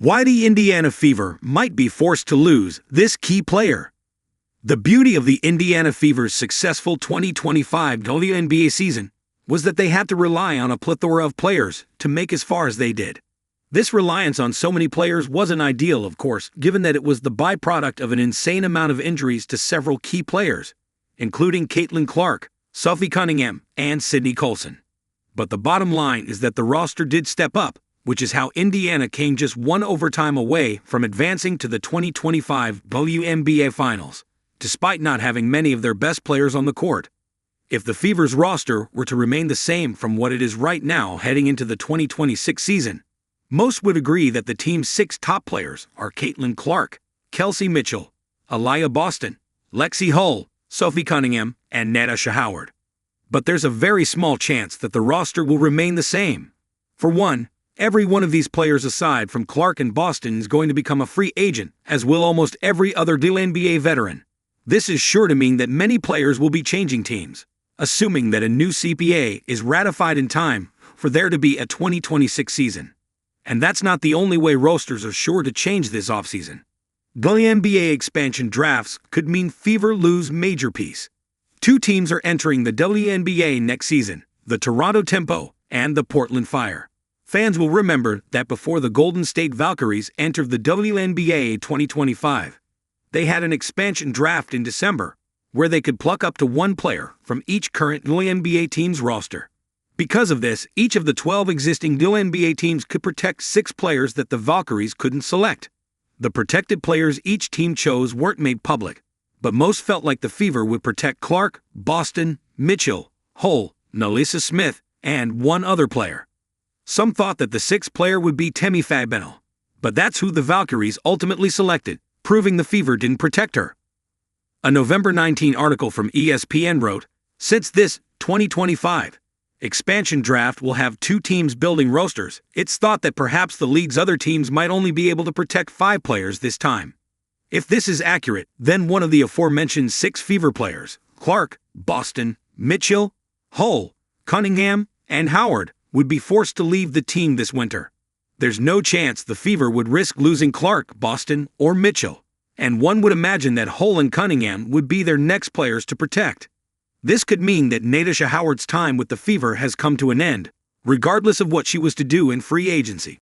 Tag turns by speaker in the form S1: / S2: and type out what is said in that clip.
S1: Why the Indiana Fever might be forced to lose this key player. The beauty of the Indiana Fever's successful 2025 WNBA season was that they had to rely on a plethora of players to make as far as they did. This reliance on so many players wasn't ideal, of course, given that it was the byproduct of an insane amount of injuries to several key players, including Caitlin Clark, Sophie Cunningham, and Sydney Colson. But the bottom line is that the roster did step up, which is how Indiana came just one overtime away from advancing to the 2025 WNBA Finals, despite not having many of their best players on the court. If the Fever's roster were to remain the same from what it is right now heading into the 2026 season, most would agree that the team's 6 top players are Caitlin Clark, Kelsey Mitchell, Aliyah Boston, Lexi Hull, Sophie Cunningham, and Natasha Howard. But there's a very small chance that the roster will remain the same. For one, every one of these players aside from Clark and Boston is going to become a free agent, as will almost every other WNBA veteran. This is sure to mean that many players will be changing teams, assuming that a new CBA is ratified in time for there to be a 2026 season. And that's not the only way rosters are sure to change this offseason. WNBA expansion drafts could mean Fever lose major piece. 2 teams are entering the WNBA next season, the Toronto Tempo and the Portland Fire. Fans will remember that before the Golden State Valkyries entered the WNBA 2025, they had an expansion draft in December, where they could pluck up to 1 player from each current WNBA team's roster. Because of this, each of the 12 existing WNBA teams could protect 6 players that the Valkyries couldn't select. The protected players each team chose weren't made public, but most felt like the Fever would protect Clark, Boston, Mitchell, Hull, Nalisa Smith, and 1 other player. Some thought that the 6th player would be Temi Fabeno, but that's who the Valkyries ultimately selected, proving the Fever didn't protect her. A November 19 article from ESPN wrote, "Since this 2025 expansion draft will have 2 teams building rosters, it's thought that perhaps the league's other teams might only be able to protect 5 players this time. If this is accurate, then one of the aforementioned 6 Fever players, Clark, Boston, Mitchell, Hull, Cunningham, and Howard, would be forced to leave the team this winter. There's no chance the Fever would risk losing Clark, Boston, or Mitchell, and one would imagine that Hull and Cunningham would be their next players to protect. This could mean that Natasha Howard's time with the Fever has come to an end, regardless of what she was to do in free agency.